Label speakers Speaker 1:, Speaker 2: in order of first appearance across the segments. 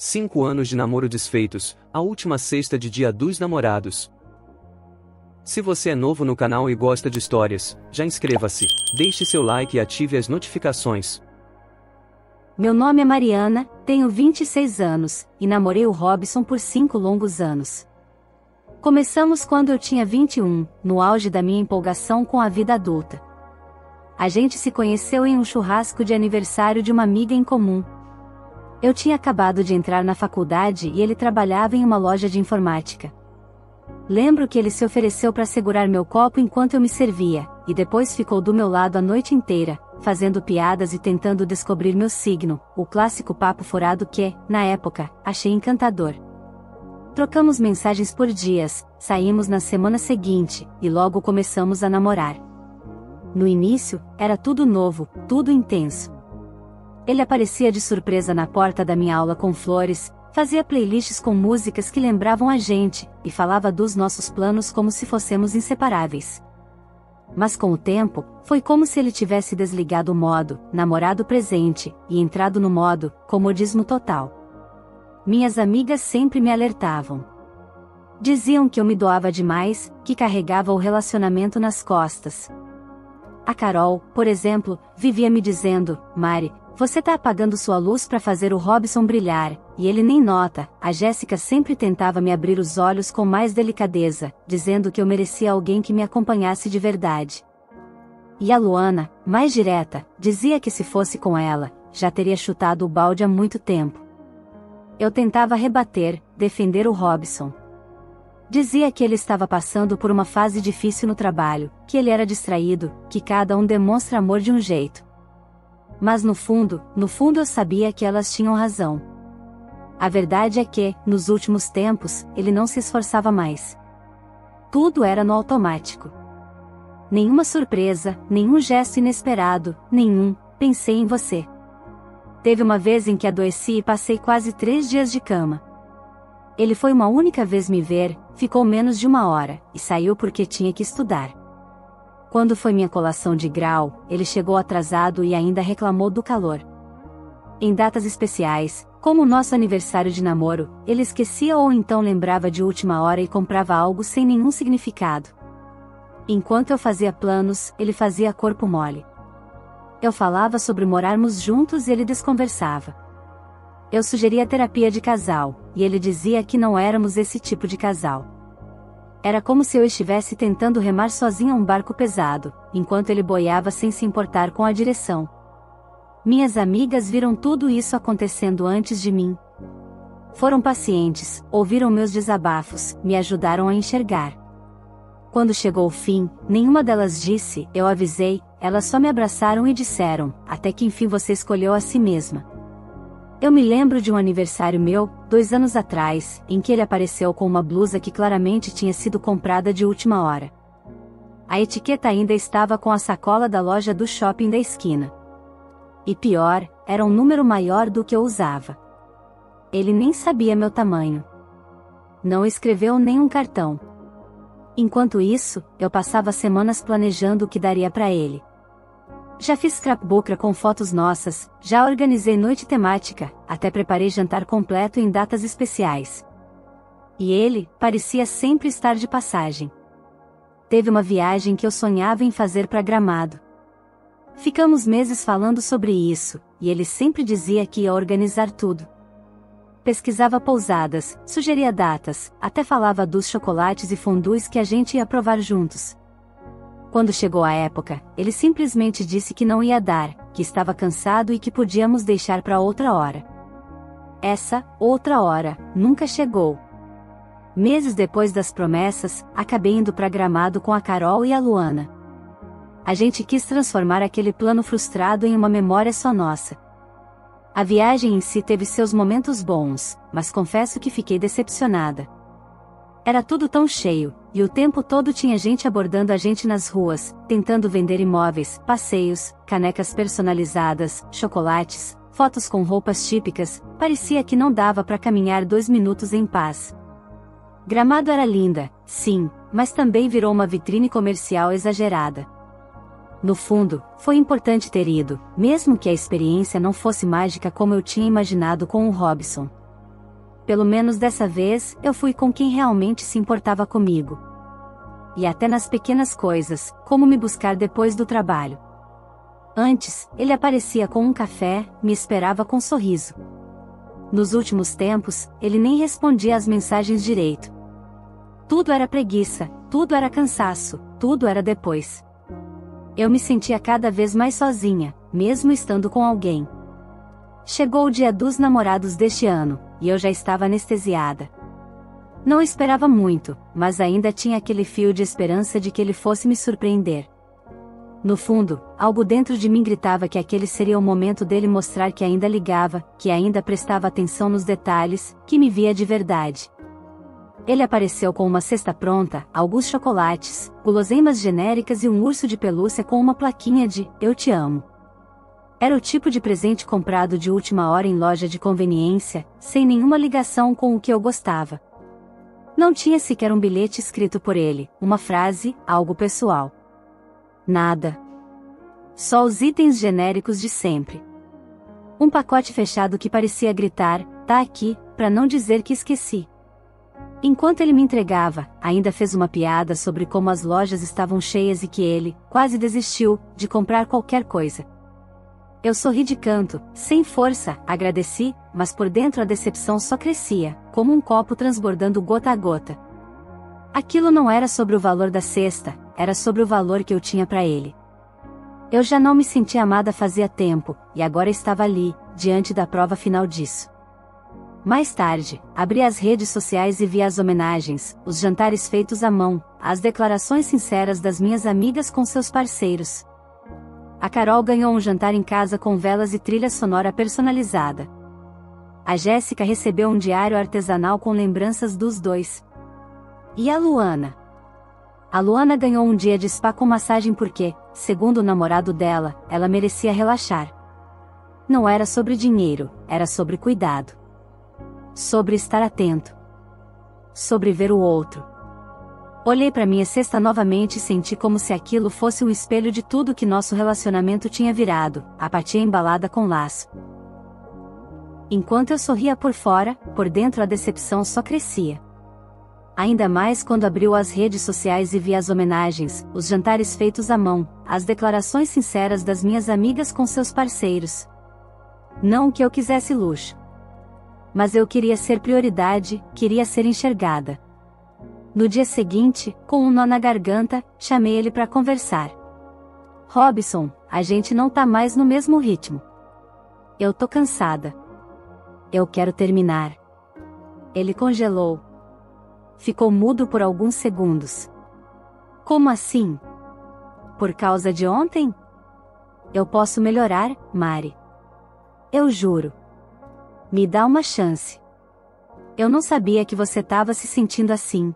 Speaker 1: 5 anos de namoro desfeitos, a última sexta de Dia dos Namorados. Se você é novo no canal e gosta de histórias, já inscreva-se, deixe seu like e ative as notificações.
Speaker 2: Meu nome é Mariana, tenho 26 anos, e namorei o Robson por 5 longos anos. Começamos quando eu tinha 21, no auge da minha empolgação com a vida adulta. A gente se conheceu em um churrasco de aniversário de uma amiga em comum. Eu tinha acabado de entrar na faculdade e ele trabalhava em uma loja de informática. Lembro que ele se ofereceu para segurar meu copo enquanto eu me servia, e depois ficou do meu lado a noite inteira, fazendo piadas e tentando descobrir meu signo, o clássico papo furado que, na época, achei encantador. Trocamos mensagens por dias, saímos na semana seguinte, e logo começamos a namorar. No início, era tudo novo, tudo intenso. Ele aparecia de surpresa na porta da minha aula com flores, fazia playlists com músicas que lembravam a gente, e falava dos nossos planos como se fôssemos inseparáveis. Mas com o tempo, foi como se ele tivesse desligado o modo namorado presente, e entrado no modo comodismo total. Minhas amigas sempre me alertavam. Diziam que eu me doava demais, que carregava o relacionamento nas costas. A Carol, por exemplo, vivia me dizendo: Mari, você tá apagando sua luz para fazer o Robson brilhar, e ele nem nota. A Jéssica sempre tentava me abrir os olhos com mais delicadeza, dizendo que eu merecia alguém que me acompanhasse de verdade. E a Luana, mais direta, dizia que se fosse com ela, já teria chutado o balde há muito tempo. Eu tentava rebater, defender o Robson. Dizia que ele estava passando por uma fase difícil no trabalho, que ele era distraído, que cada um demonstra amor de um jeito. Mas no fundo eu sabia que elas tinham razão. A verdade é que, nos últimos tempos, ele não se esforçava mais. Tudo era no automático. Nenhuma surpresa, nenhum gesto inesperado, nenhum "pensei em você". Teve uma vez em que adoeci e passei quase 3 dias de cama. Ele foi uma única vez me ver, ficou menos de 1 hora, e saiu porque tinha que estudar. Quando foi minha colação de grau, ele chegou atrasado e ainda reclamou do calor. Em datas especiais, como o nosso aniversário de namoro, ele esquecia ou então lembrava de última hora e comprava algo sem nenhum significado. Enquanto eu fazia planos, ele fazia corpo mole. Eu falava sobre morarmos juntos e ele desconversava. Eu sugeria terapia de casal, e ele dizia que não éramos esse tipo de casal. Era como se eu estivesse tentando remar sozinha um barco pesado, enquanto ele boiava sem se importar com a direção. Minhas amigas viram tudo isso acontecendo antes de mim. Foram pacientes, ouviram meus desabafos, me ajudaram a enxergar. Quando chegou o fim, nenhuma delas disse: eu avisei, elas só me abraçaram e disseram: até que enfim você escolheu a si mesma. Eu me lembro de um aniversário meu, 2 anos atrás, em que ele apareceu com uma blusa que claramente tinha sido comprada de última hora. A etiqueta ainda estava com a sacola da loja do shopping da esquina. E pior, era um número maior do que eu usava. Ele nem sabia meu tamanho. Não escreveu nem um cartão. Enquanto isso, eu passava semanas planejando o que daria para ele. Já fiz scrapbook com fotos nossas, já organizei noite temática, até preparei jantar completo em datas especiais. E ele, parecia sempre estar de passagem. Teve uma viagem que eu sonhava em fazer para Gramado. Ficamos meses falando sobre isso, e ele sempre dizia que ia organizar tudo. Pesquisava pousadas, sugeria datas, até falava dos chocolates e fondues que a gente ia provar juntos. Quando chegou a época, ele simplesmente disse que não ia dar, que estava cansado e que podíamos deixar para outra hora. Essa outra hora nunca chegou. Meses depois das promessas, acabei indo para Gramado com a Carol e a Luana. A gente quis transformar aquele plano frustrado em uma memória só nossa. A viagem em si teve seus momentos bons, mas confesso que fiquei decepcionada. Era tudo tão cheio, e o tempo todo tinha gente abordando a gente nas ruas, tentando vender imóveis, passeios, canecas personalizadas, chocolates, fotos com roupas típicas. Parecia que não dava para caminhar 2 minutos em paz. Gramado era linda, sim, mas também virou uma vitrine comercial exagerada. No fundo, foi importante ter ido, mesmo que a experiência não fosse mágica como eu tinha imaginado com o Robson. pelo menos dessa vez, eu fui com quem realmente se importava comigo. E até nas pequenas coisas, como me buscar depois do trabalho. Antes, ele aparecia com um café, me esperava com um sorriso. Nos últimos tempos, ele nem respondia às mensagens direito. Tudo era preguiça, tudo era cansaço, tudo era depois. Eu me sentia cada vez mais sozinha, mesmo estando com alguém. Chegou o dia dos namorados deste ano, e eu já estava anestesiada. Não esperava muito, mas ainda tinha aquele fio de esperança de que ele fosse me surpreender. No fundo, algo dentro de mim gritava que aquele seria o momento dele mostrar que ainda ligava, que ainda prestava atenção nos detalhes, que me via de verdade. Ele apareceu com uma cesta pronta, alguns chocolates, guloseimas genéricas e um urso de pelúcia com uma plaquinha de "Eu te amo". Era o tipo de presente comprado de última hora em loja de conveniência, sem nenhuma ligação com o que eu gostava. Não tinha sequer um bilhete escrito por ele, uma frase, algo pessoal. Nada. Só os itens genéricos de sempre. Um pacote fechado que parecia gritar, "Tá aqui", para não dizer que esqueci. Enquanto ele me entregava, ainda fez uma piada sobre como as lojas estavam cheias e que ele, quase desistiu, de comprar qualquer coisa. Eu sorri de canto, sem força, agradeci, mas por dentro a decepção só crescia, como um copo transbordando gota a gota. Aquilo não era sobre o valor da cesta, era sobre o valor que eu tinha para ele. Eu já não me sentia amada fazia tempo, e agora estava ali, diante da prova final disso. Mais tarde, abri as redes sociais e vi as homenagens, os jantares feitos à mão, as declarações sinceras das minhas amigas com seus parceiros. A Carol ganhou um jantar em casa com velas e trilha sonora personalizada. A Jéssica recebeu um diário artesanal com lembranças dos dois. E a Luana? A Luana ganhou um dia de spa com massagem porque, segundo o namorado dela, ela merecia relaxar. Não era sobre dinheiro, era sobre cuidado. Sobre estar atento. Sobre ver o outro. Olhei para minha cesta novamente e senti como se aquilo fosse um espelho de tudo que nosso relacionamento tinha virado, apatia embalada com laço. Enquanto eu sorria por fora, por dentro a decepção só crescia. Ainda mais quando abriu as redes sociais e vi as homenagens, os jantares feitos à mão, as declarações sinceras das minhas amigas com seus parceiros. Não que eu quisesse luxo. Mas eu queria ser prioridade, queria ser enxergada. No dia seguinte, com um nó na garganta, chamei ele para conversar. "Robson, a gente não tá mais no mesmo ritmo. Eu tô cansada. Eu quero terminar." Ele congelou. Ficou mudo por alguns segundos. "Como assim? Por causa de ontem?" "Eu posso melhorar, Mari. Eu juro. Me dá uma chance. Eu não sabia que você tava se sentindo assim."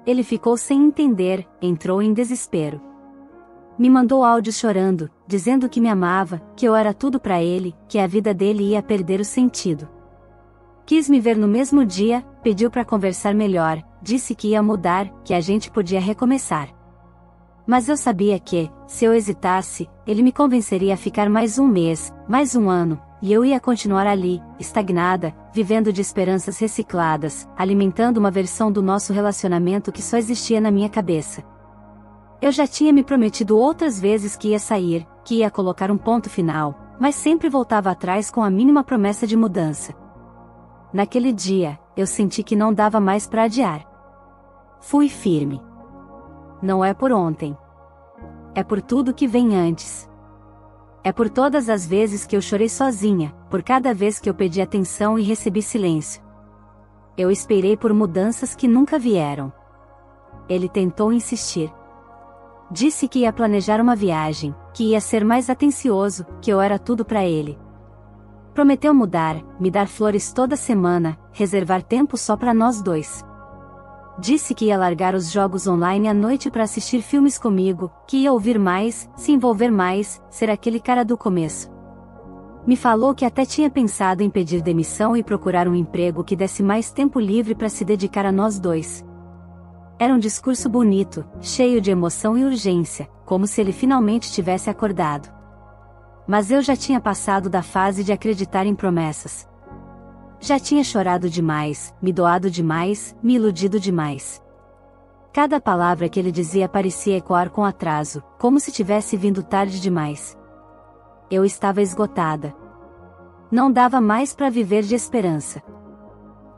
Speaker 2: Ele ficou sem entender, entrou em desespero. Me mandou áudio chorando, dizendo que me amava, que eu era tudo pra ele, que a vida dele ia perder o sentido. Quis me ver no mesmo dia, pediu pra conversar melhor, disse que ia mudar, que a gente podia recomeçar. Mas eu sabia que, se eu hesitasse, ele me convenceria a ficar mais um mês, mais um ano, e eu ia continuar ali, estagnada, vivendo de esperanças recicladas, alimentando uma versão do nosso relacionamento que só existia na minha cabeça. Eu já tinha me prometido outras vezes que ia sair, que ia colocar um ponto final, mas sempre voltava atrás com a mínima promessa de mudança. Naquele dia, eu senti que não dava mais para adiar. Fui firme. Não é por ontem. É por tudo que vem antes. É por todas as vezes que eu chorei sozinha, por cada vez que eu pedi atenção e recebi silêncio. Eu esperei por mudanças que nunca vieram. Ele tentou insistir. Disse que ia planejar uma viagem, que ia ser mais atencioso, que eu era tudo para ele. Prometeu mudar, me dar flores toda semana, reservar tempo só para nós dois. Disse que ia largar os jogos online à noite para assistir filmes comigo, que ia ouvir mais, se envolver mais, ser aquele cara do começo. Me falou que até tinha pensado em pedir demissão e procurar um emprego que desse mais tempo livre para se dedicar a nós dois. Era um discurso bonito, cheio de emoção e urgência, como se ele finalmente tivesse acordado. Mas eu já tinha passado da fase de acreditar em promessas. Já tinha chorado demais, me doado demais, me iludido demais. Cada palavra que ele dizia parecia ecoar com atraso, como se tivesse vindo tarde demais. Eu estava esgotada. Não dava mais para viver de esperança.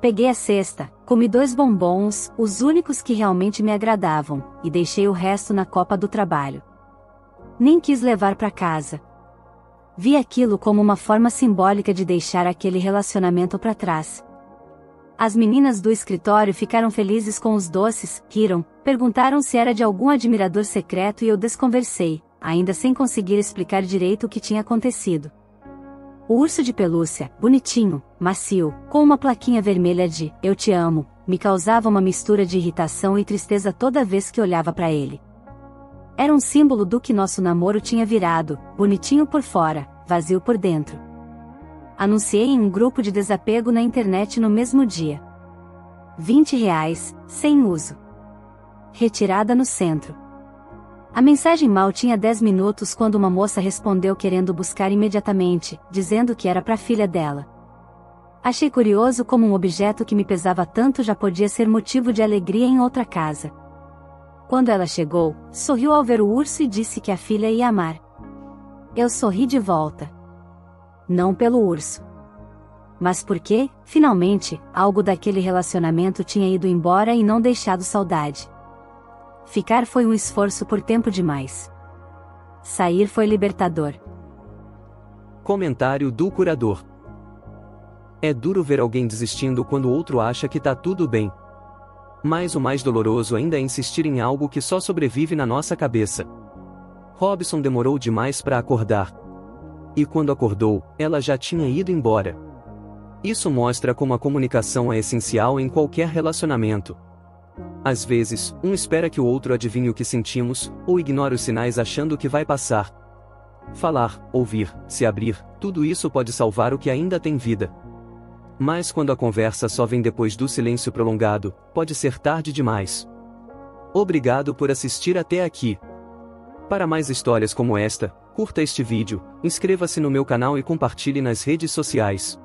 Speaker 2: Peguei a cesta, comi 2 bombons, os únicos que realmente me agradavam, e deixei o resto na copa do trabalho. Nem quis levar para casa. Vi aquilo como uma forma simbólica de deixar aquele relacionamento para trás. As meninas do escritório ficaram felizes com os doces, riram, perguntaram se era de algum admirador secreto e eu desconversei, ainda sem conseguir explicar direito o que tinha acontecido. O urso de pelúcia, bonitinho, macio, com uma plaquinha vermelha de "Eu te amo", me causava uma mistura de irritação e tristeza toda vez que olhava para ele. Era um símbolo do que nosso namoro tinha virado, bonitinho por fora, vazio por dentro. Anunciei em um grupo de desapego na internet no mesmo dia. R$ 20, sem uso. Retirada no centro. A mensagem mal tinha 10 minutos quando uma moça respondeu querendo buscar imediatamente, dizendo que era para a filha dela. Achei curioso como um objeto que me pesava tanto já podia ser motivo de alegria em outra casa. Quando ela chegou, sorriu ao ver o urso e disse que a filha ia amar. Eu sorri de volta. Não pelo urso. Mas porque, finalmente, algo daquele relacionamento tinha ido embora e não deixado saudade. Ficar foi um esforço por tempo demais. Sair foi libertador.
Speaker 1: Comentário do curador. É duro ver alguém desistindo quando o outro acha que tá tudo bem. Mas o mais doloroso ainda é insistir em algo que só sobrevive na nossa cabeça. Robson demorou demais para acordar. E quando acordou, ela já tinha ido embora. Isso mostra como a comunicação é essencial em qualquer relacionamento. Às vezes, um espera que o outro adivinhe o que sentimos, ou ignora os sinais achando que vai passar. Falar, ouvir, se abrir, tudo isso pode salvar o que ainda tem vida. Mas quando a conversa só vem depois do silêncio prolongado, pode ser tarde demais. Obrigado por assistir até aqui. Para mais histórias como esta, curta este vídeo, inscreva-se no meu canal e compartilhe nas redes sociais.